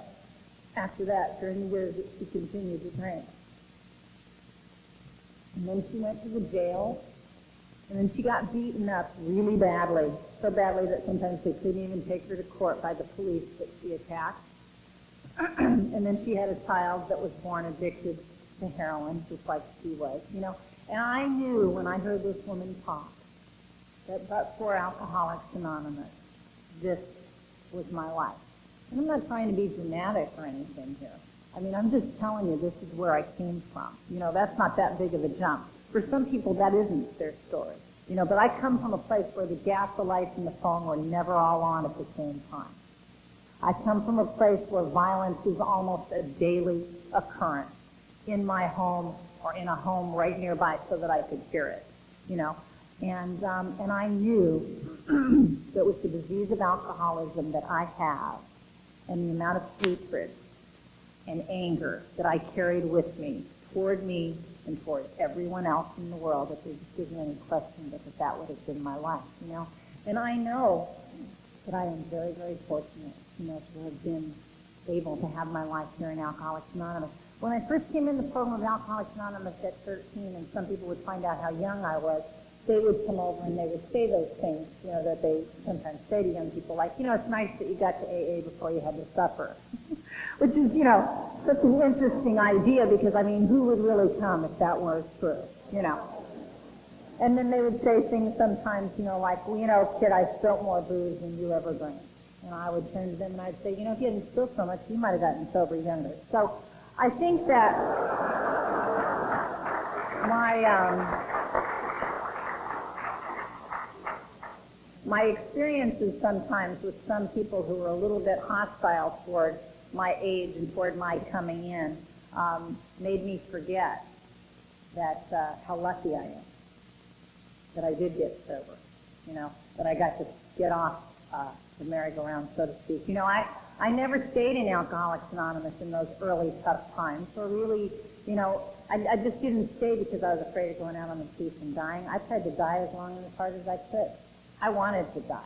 after that during the years that she continued to drink. And then she went to the jail, and then she got beaten up really badly, so badly that sometimes they couldn't even take her to court by the police that she attacked. And then she had a child that was born addicted to heroin, just like she was, you know. And I knew when I heard this woman talk that but for Alcoholics Anonymous, this was my life. And I'm not trying to be dramatic or anything here. I mean, I'm just telling you this is where I came from. You know, that's not that big of a jump. For some people, that isn't their story. You know, but I come from a place where the gas, the lights, and the phone were never all on at the same time. I come from a place where violence is almost a daily occurrence in my home or in a home right nearby so that I could hear it, you know. And I knew that with the disease of alcoholism that I have and the amount of hatred and anger that I carried with me toward me and toward everyone else in the world, if there isn't any question that would have been my life, you know. And I know that I am very, very fortunate, you know, to have been able to have my life here in Alcoholics Anonymous. When I first came in the program of Alcoholics Anonymous at 13, and some people would find out how young I was, they would come over and they would say those things, you know, that they sometimes say to young people, like, you know, it's nice that you got to AA before you had to suffer. Which is, you know, such an interesting idea because, I mean, who would really come if that were true, you know? And then they would say things sometimes, you know, like, well, you know, kid, I spilt more booze than you ever drank. And I would turn to them and I'd say, you know, if you hadn't spilled so much, you might have gotten sober younger. So I think that my experiences sometimes with some people who were a little bit hostile toward my age and toward my coming in made me forget that how lucky I am that I did get sober, you know, that I got to get off the merry-go-round, so to speak. You know, I never stayed in Alcoholics Anonymous in those early tough times, so really, you know, I just didn't stay because I was afraid of going out on the streets and dying. I tried to die as long and as hard as I could. I wanted to die.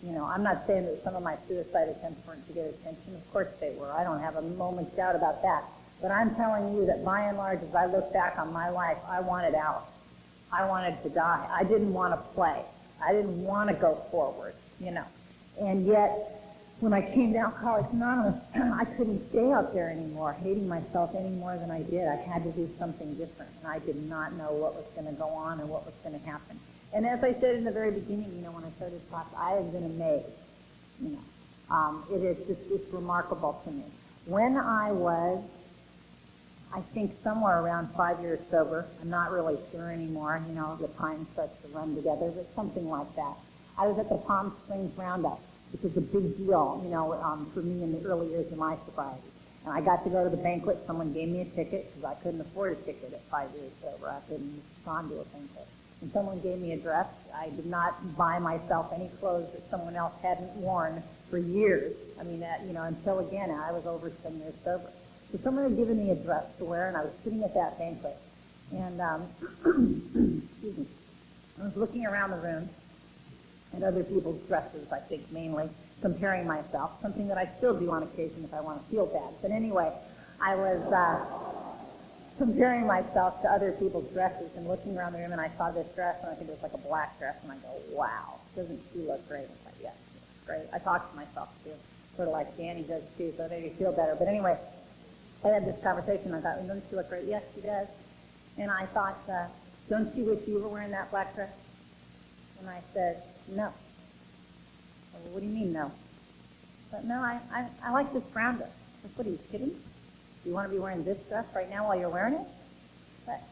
You know, I'm not saying that some of my suicide attempts weren't to get attention. Of course they were. I don't have a moment's doubt about that. But I'm telling you that by and large, as I look back on my life, I wanted out. I wanted to die. I didn't want to play. I didn't want to go forward, you know. And yet, when I came to Alcoholics Anonymous, I couldn't stay out there anymore, hating myself any more than I did. I had to do something different. And I did not know what was going to go on and what was going to happen. And as I said in the very beginning, you know, when I started to talk, I have been amazed, you know. It's remarkable to me. When I was, I think, somewhere around 5 years sober, I'm not really sure anymore, you know, the time starts to run together, but something like that. I was at the Palm Springs Roundup, which was a big deal, you know, for me in the early years of my sobriety. And I got to go to the banquet. Someone gave me a ticket because I couldn't afford a ticket at 5 years sober. I couldn't respond to a banquet. And someone gave me a dress. I did not buy myself any clothes that someone else hadn't worn for years. I mean, you know, until again, I was over 10 years sober. So someone had given me a dress to wear, and I was sitting at that banquet. And, excuse me, I was looking around the room at other people's dresses, I think, mainly, comparing myself, something that I still do on occasion if I want to feel bad. But anyway, I was comparing myself to other people's dresses and looking around the room, and I saw this dress, and I think it was like a black dress, and I go, wow, doesn't she look great? I was like, yes, she looks great. I talk to myself, too, sort of like Danny does, too, so it made me feel better. But anyway, I had this conversation, and I thought, doesn't she look great? Yes, she does. And I thought, don't you wish you were wearing that black dress? And I said, no. Well, what do you mean, no? But no, I like this brown dress. I said, what, are you kidding? Do you want to be wearing this dress right now while you're wearing it? But,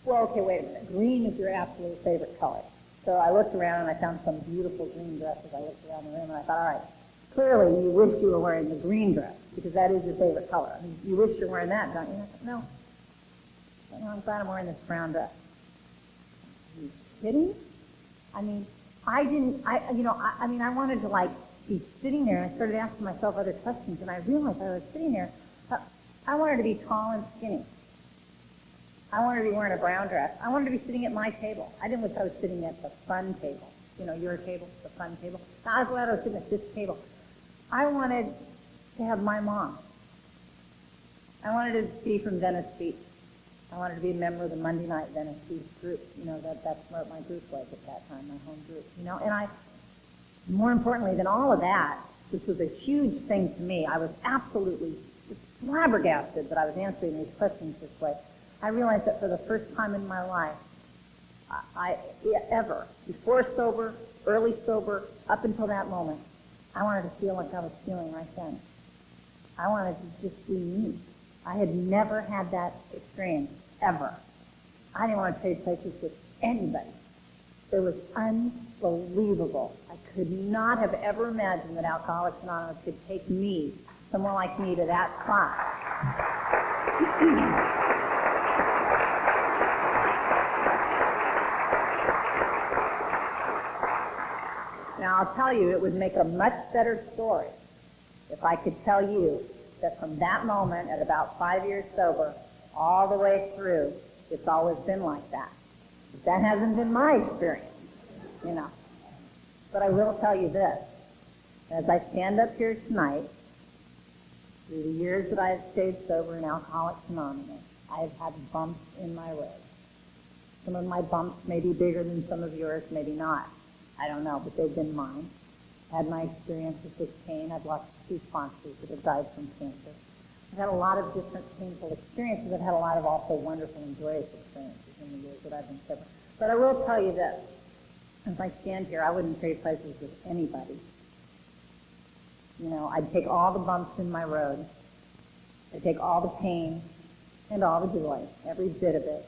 well, okay, wait a minute. Green is your absolute favorite color. So I looked around and I found some beautiful green dresses. I looked around the room and I thought, all right, clearly you wish you were wearing the green dress because that is your favorite color. I mean, you wish you're wearing that, don't you? And I thought, no. But, no, I'm glad I'm wearing this brown dress. Are you kidding? I mean, I wanted to like be sitting there, and I started asking myself other questions, and I realized I was sitting there, I wanted to be tall and skinny. I wanted to be wearing a brown dress. I wanted to be sitting at my table. I didn't wish I was sitting at the fun table. You know, your table, the fun table. Now, I was glad I was sitting at this table. I wanted to have my mom. I wanted to be from Venice Beach. I wanted to be a member of the Monday night Venice Beach group. You know, that's what my group was at that time, my home group. You know, and more importantly than all of that, this was a huge thing to me. I was absolutely flabbergasted that I was answering these questions this way. I realized that for the first time in my life, ever, before sober, early sober, up until that moment, I wanted to feel like I was feeling right then. I wanted to just be me. I had never had that experience, ever. I didn't want to trade places with anybody. It was unbelievable. I could not have ever imagined that Alcoholics Anonymous could take me, someone like me, to that spot. Now, I'll tell you, it would make a much better story if I could tell you that from that moment, at about 5 years sober, all the way through, it's always been like that. But that hasn't been my experience, you know. But I will tell you this. As I stand up here tonight, through the years that I have stayed sober in Alcoholics Anonymous, I have had bumps in my road. Some of my bumps may be bigger than some of yours, maybe not. I don't know, but they've been mine. I've had my experiences with pain. I've lost 2 sponsors that have died from cancer. I've had a lot of different painful experiences. I've had a lot of also wonderful and joyous experiences in the years that I've been sober. But I will tell you this. As I stand here, I wouldn't trade places with anybody. You know, I'd take all the bumps in my road. I'd take all the pain and all the joy, every bit of it,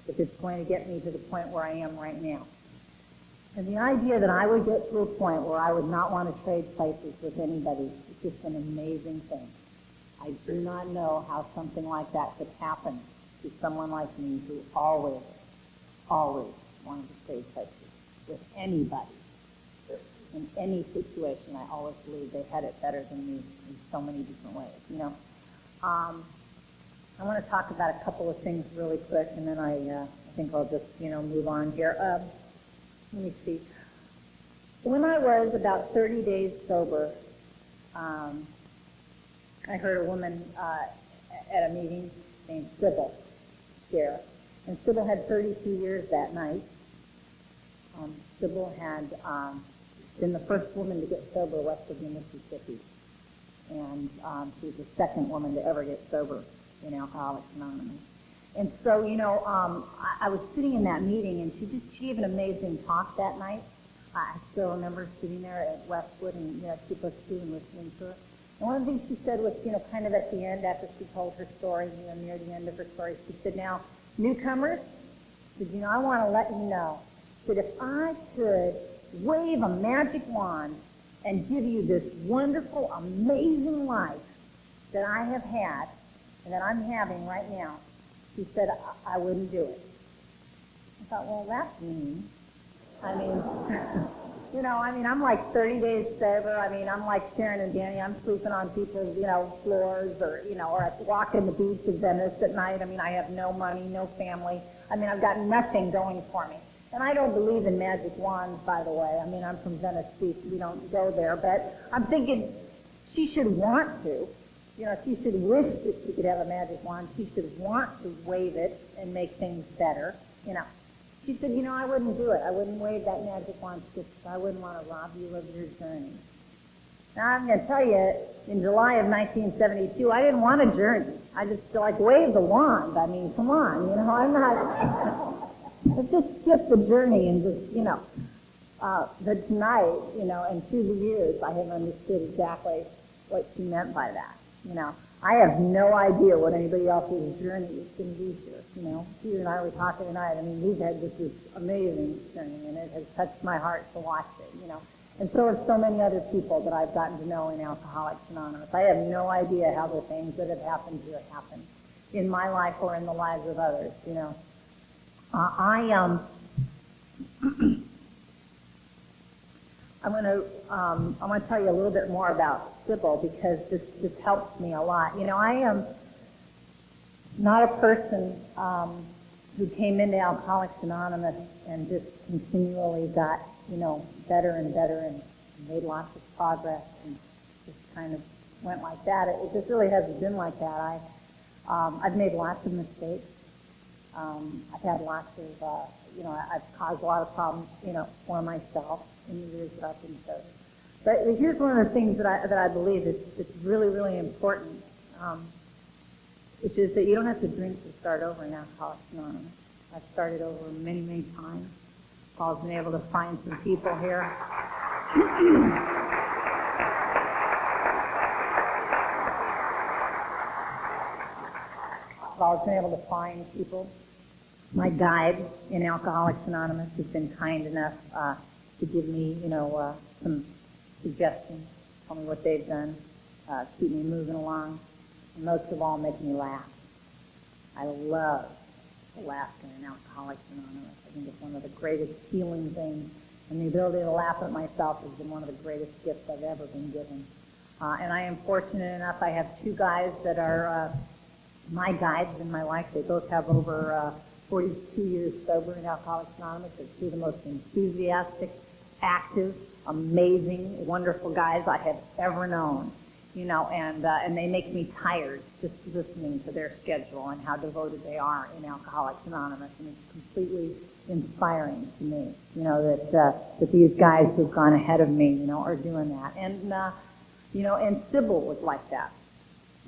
if it's going to get me to the point where I am right now. And the idea that I would get to a point where I would not want to trade places with anybody is just an amazing thing. I do not know how something like that could happen to someone like me who always wanted to trade places with anybody. In any situation, I always believed they had it better than me in so many different ways, you know. I want to talk about a couple of things really quick, and then I think I'll just, move on here. Let me see. When I was about 30 days sober, I heard a woman at a meeting named Sybil share. And Sybil had 32 years that night. Sybil had been the first woman to get sober west of the Mississippi. And she was the second woman to ever get sober in Alcoholics Anonymous. And so, I was sitting in that meeting, and she gave an amazing talk that night. I still remember sitting there at Westwood and, she was and listening to her. And one of the things she said was, kind of at the end, after she told her story, near the end of her story, she said, now, newcomers, she said, I want to let you know that if I could wave a magic wand and give you this wonderful, amazing life that I have had and that I'm having right now, she said, I wouldn't do it. I thought, well, that's mean. I'm like 30 days sober. I'm like Sharon and Danny. I'm sleeping on people's, floors or walking the beach of Venice at night. I have no money, no family. I've got nothing going for me. And I don't believe in magic wands, by the way. I'm from Venice Beach. We don't go there. But I'm thinking she should want to. She should wish that she could have a magic wand. She should want to wave it and make things better. She said, I wouldn't do it. I wouldn't wave that magic wand because I wouldn't want to rob you of your journey. Now, I'm going to tell you, in July of 1972, I didn't want a journey. I just, wave the wand. Come on, I'm not... Let's just skip the journey and just, but tonight, and through the years, I have understood exactly what she meant by that. I have no idea what anybody else's journey is going to be here. Peter and I were talking tonight. We've had this amazing journey, and it has touched my heart to watch it. And so have so many other people that I've gotten to know in Alcoholics Anonymous. I have no idea how the things that have happened here happen in my life or in the lives of others. I'm going to tell you a little bit more about Sybil because this helps me a lot. I am not a person who came into Alcoholics Anonymous and just continually got, better and better and made lots of progress and just kind of went like that. It just really hasn't been like that. I've made lots of mistakes. I've had lots of, I've caused a lot of problems, for myself in the years that I've been sober. But here's one of the things that I believe it's really, really important, which is that you don't have to drink to start over in Alcoholics Anonymous. I've started over many, many times. Paul's been able to find some people here. Paul's been able to find people. My guide in Alcoholics Anonymous has been kind enough to give me, some suggestions, tell me what they've done, keep me moving along, and most of all, make me laugh. I love laughter in Alcoholics Anonymous. I think it's one of the greatest healing things, and the ability to laugh at myself has been one of the greatest gifts I've ever been given. And I am fortunate enough, I have two guys that are my guides in my life. They both have over 42 years sober in Alcoholics Anonymous. They're two of the most enthusiastic, active, amazing, wonderful guys I have ever known. And they make me tired just listening to their schedule and how devoted they are in Alcoholics Anonymous. And it's completely inspiring to me, that these guys who've gone ahead of me, are doing that. And, and Sybil was like that.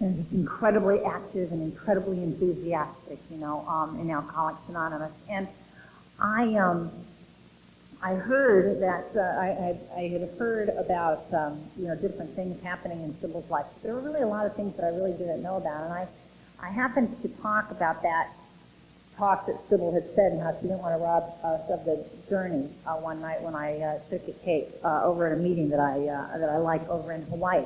And just incredibly active and incredibly enthusiastic, in Alcoholics Anonymous. And I heard that, I had heard about, different things happening in Sybil's life. There were really a lot of things that I really didn't know about. And I happened to talk about that talk that Sybil had said and how she didn't want to rob us of the journey one night when I took a cake over at a meeting that I like over in Hawaii.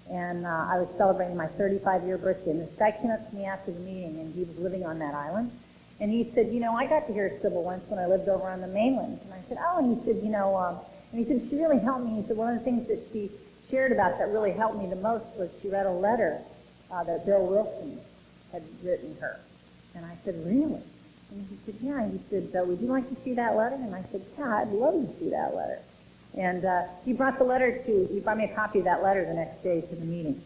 And I was celebrating my 35-year birthday. And this guy came up to me after the meeting, and he was living on that island. And he said, I got to hear Sybil once when I lived over on the mainland. And I said, oh, and he said, and he said, she really helped me. He said, one of the things that she shared about that really helped me the most was she read a letter that Bill Wilson had written her. And I said, really? And he said, yeah. And he said, would you like to see that letter? And I said, yeah, I'd love to see that letter. And he brought me a copy of that letter the next day to the meeting.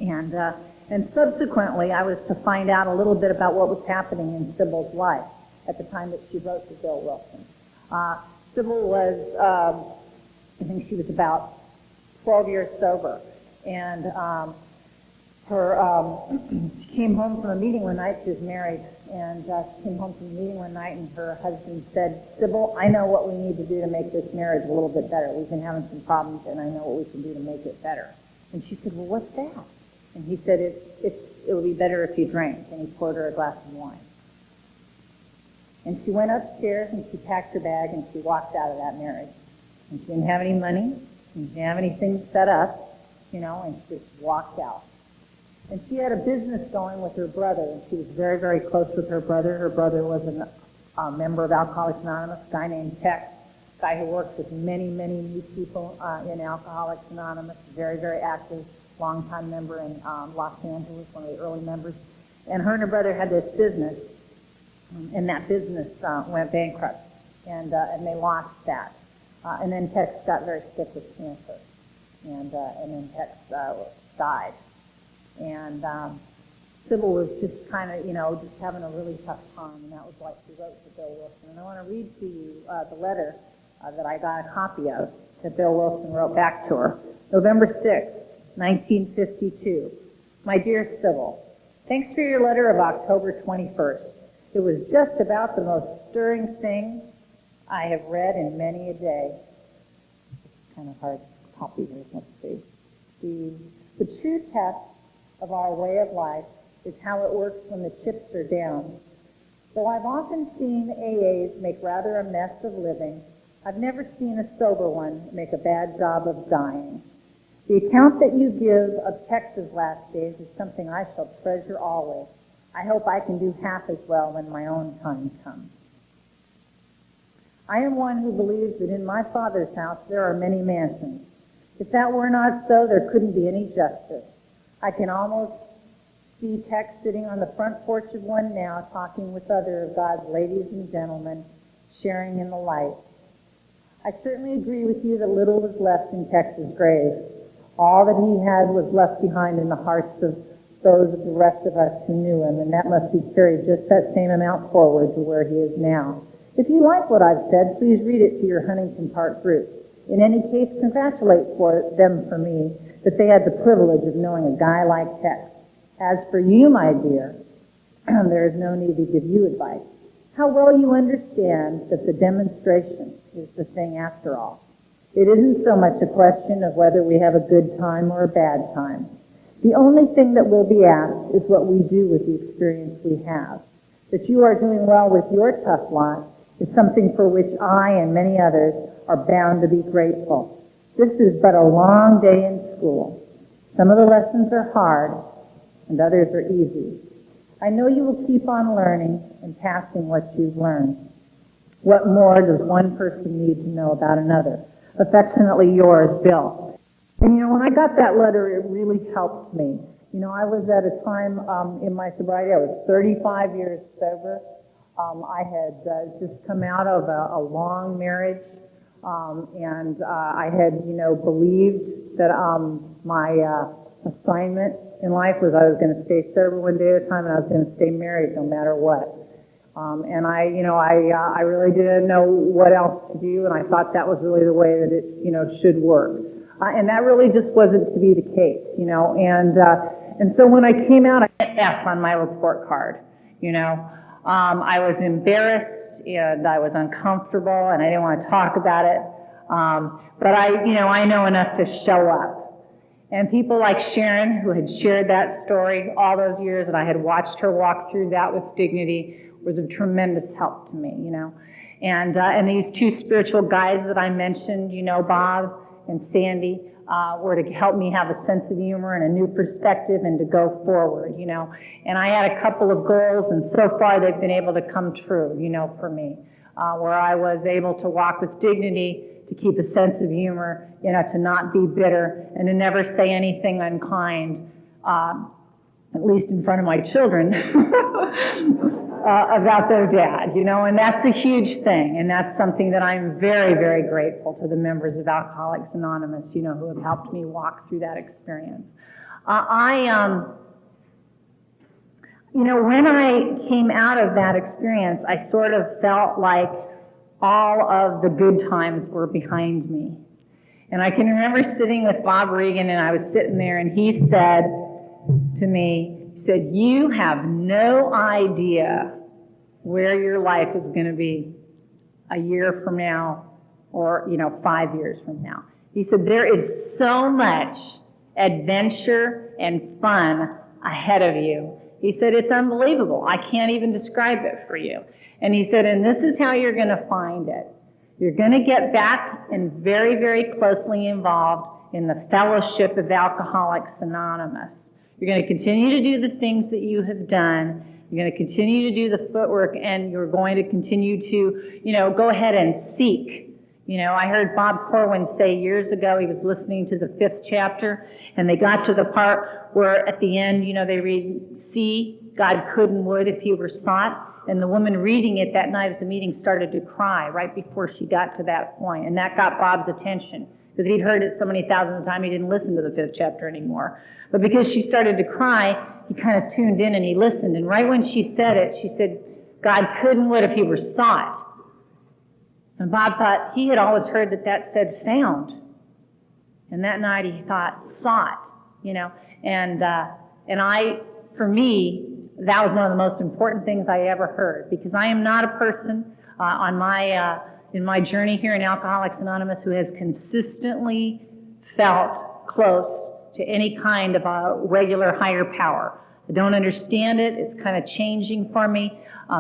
And subsequently, I was to find out a little bit about what was happening in Sybil's life at the time that she wrote to Bill Wilson. Sybil was, I think she was about 12 years sober. And she came home from a meeting one night. She was married. And she came home from the meeting one night, and her husband said, Sybil, I know what we need to do to make this marriage a little bit better. We've been having some problems, and I know what we can do to make it better. And she said, well, what's that? And he said, it would be better if you drank. And he poured her a glass of wine. And she went upstairs, and she packed her bag, and she walked out of that marriage. And she didn't have any money, and she didn't have anything set up, and she just walked out. And she had a business going with her brother, and she was very, very close with her brother. Her brother was a member of Alcoholics Anonymous, a guy named Tex, a guy who works with many, many new people in Alcoholics Anonymous, very, very active, longtime member in Los Angeles, one of the early members. And her and her brother had this business, and that business went bankrupt, and they lost that. And then Tex got very sick with cancer, and then Tex died. And Sybil was just kind of, just having a really tough time, and that was what she wrote to Bill Wilson. And I want to read to you the letter that I got a copy of that Bill Wilson wrote back to her. November 6th, 1952. My dear Sybil, thanks for your letter of October 21st. It was just about the most stirring thing I have read in many a day. It's kind of hard to copy here, let's see. The true test of our way of life is how it works when the chips are down. Though I've often seen AAs make rather a mess of living, I've never seen a sober one make a bad job of dying. The account that you give of Tex's last days is something I shall treasure always. I hope I can do half as well when my own time comes. I am one who believes that in my Father's house there are many mansions. If that were not so, there couldn't be any justice. I can almost see Tex sitting on the front porch of one now, talking with other of God's ladies and gentlemen, sharing in the light. I certainly agree with you that little was left in Tex's grave. All that he had was left behind in the hearts of those of the rest of us who knew him, and that must be carried just that same amount forward to where he is now. If you like what I've said, please read it to your Huntington Park group. In any case, congratulate them for me that they had the privilege of knowing a guy like Tex. As for you, my dear, there is no need to give you advice. How well you understand that the demonstration is the thing after all. It isn't so much a question of whether we have a good time or a bad time. The only thing that will be asked is what we do with the experience we have. That you are doing well with your tough lot is something for which I and many others are bound to be grateful. This is but a long day in school. Some of the lessons are hard, and others are easy. I know you will keep on learning and passing what you've learned. What more does one person need to know about another? Affectionately yours, Bill. And when I got that letter, it really helped me. I was at a time in my sobriety, I was 35 years sober. I had just come out of a long marriage, and I had, believed that my assignment in life was I was going to stay sober one day at a time, and I was going to stay married no matter what. And I really didn't know what else to do, and I thought that was really the way that it, should work. And that really just wasn't to be the case, and so when I came out, I had an F on my report card, I was embarrassed, and I was uncomfortable, and I didn't want to talk about it. But I know enough to show up. And people like Sharon, who had shared that story all those years, and I had watched her walk through that with dignity, was of tremendous help to me, And these two spiritual guides that I mentioned, Bob and Sandy, were to help me have a sense of humor and a new perspective and to go forward, And I had a couple of goals, and so far they've been able to come true, for me, where I was able to walk with dignity, to keep a sense of humor, to not be bitter, and to never say anything unkind, at least in front of my children, about their dad, and that's a huge thing, and that's something that I'm very, very grateful to the members of Alcoholics Anonymous, who have helped me walk through that experience. When I came out of that experience, I sort of felt like all of the good times were behind me. And I can remember sitting with Bob Regan, and I was sitting there, and he said to me, he said, "You have no idea where your life is going to be a year from now or, 5 years from now." He said, "There is so much adventure and fun ahead of you." He said, "It's unbelievable. I can't even describe it for you." And he said, "And this is how you're going to find it. You're going to get back and very, very closely involved in the fellowship of Alcoholics Anonymous. You're going to continue to do the things that you have done. You're going to continue to do the footwork, and you're going to continue to, go ahead and seek." I heard Bob Corwin say years ago, he was listening to the 5th chapter, and they got to the part where at the end, they read, "See, God could and would if he were sought." And the woman reading it that night at the meeting started to cry right before she got to that point. And that got Bob's attention, because he'd heard it so many thousands of times he didn't listen to the 5th chapter anymore. But because she started to cry, he kind of tuned in and he listened. And right when she said it, she said, "God could and would if he were sought." And Bob thought he had always heard that said found. And that night he thought sought, And for me, that was one of the most important things I ever heard, because I am not a person in my journey here in Alcoholics Anonymous who has consistently felt close to any kind of a regular higher power. I don't understand it. It's kind of changing for me.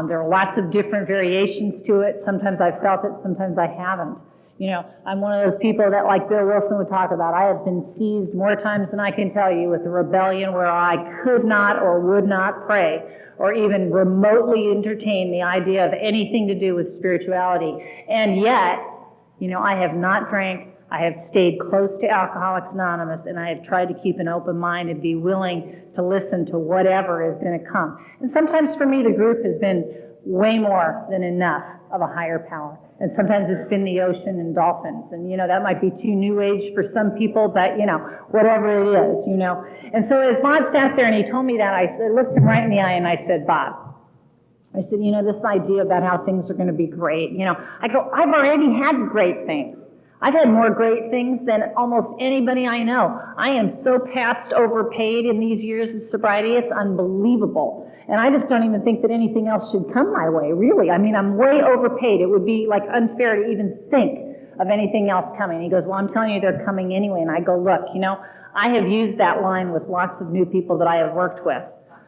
There are lots of different variations to it. Sometimes I've felt it, sometimes I haven't. You know, I'm one of those people that, like Bill Wilson would talk about, I have been seized more times than I can tell you with a rebellion where I could not or would not pray or even remotely entertain the idea of anything to do with spirituality. And yet, you know, I have not drank, I have stayed close to Alcoholics Anonymous, and I have tried to keep an open mind and be willing to listen to whatever is going to come. And sometimes for me, the group has been way more than enough of a higher power. And sometimes it's been the ocean and dolphins. And, you know, that might be too new age for some people, but, you know, whatever it is, you know. And so as Bob sat there and he told me that, I looked him right in the eye and I said, Bob, I said, you know, this idea about how things are going to be great, you know, I go, I've already had great things. I've had more great things than almost anybody I know. I am so past overpaid in these years of sobriety, it's unbelievable. And I just don't even think that anything else should come my way, really. I mean, I'm way overpaid. It would be like unfair to even think of anything else coming. He goes, well, I'm telling you they're coming anyway. And I go, look, you know, I have used that line with lots of new people that I have worked with.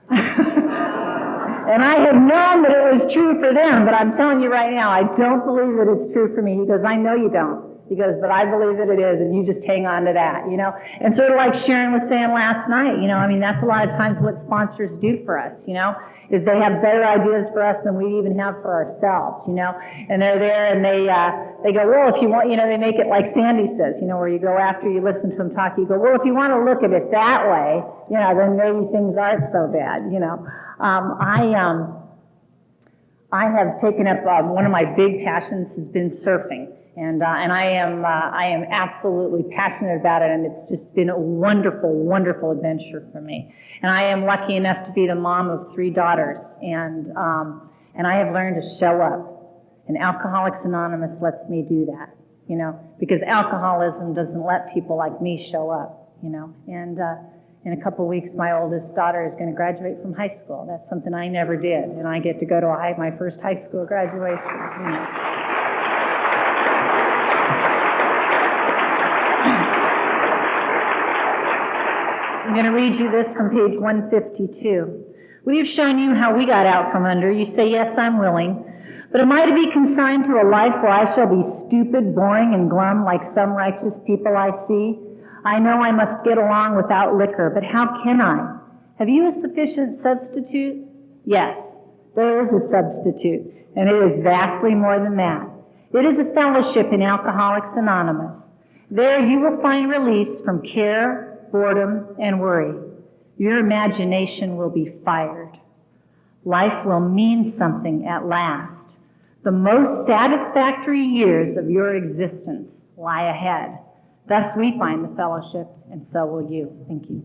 And I have known that it was true for them, but I'm telling you right now, I don't believe that it's true for me. He goes, I know you don't. He goes, but I believe that it is, and you just hang on to that, you know. And sort of like Sharon was saying last night, you know, I mean, that's a lot of times what sponsors do for us, you know, is they have better ideas for us than we even have for ourselves, you know. And they're there and they go, well, if you want, you know, they make it like Sandy says, you know, where you go after you listen to them talk, you go, well, if you want to look at it that way, you know, then maybe things aren't so bad, you know. I have taken up, one of my big passions has been surfing. And I am absolutely passionate about it, and it's just been a wonderful, wonderful adventure for me. And I am lucky enough to be the mom of 3 daughters, and I have learned to show up. And Alcoholics Anonymous lets me do that, you know, because alcoholism doesn't let people like me show up, you know. And in a couple of weeks, my oldest daughter is going to graduate from high school. That's something I never did, and I get to go to my first high school graduation, you know. I'm going to read you this from page 152. We have shown you how we got out from under. You say, yes, I'm willing. But am I to be consigned to a life where I shall be stupid, boring, and glum like some righteous people I see? I know I must get along without liquor, but how can I? Have you a sufficient substitute? Yes, there is a substitute, and it is vastly more than that. It is a fellowship in Alcoholics Anonymous. There you will find release from care, boredom, and worry. Your imagination will be fired. Life will mean something at last. The most satisfactory years of your existence lie ahead. Thus we find the fellowship, and so will you. Thank you.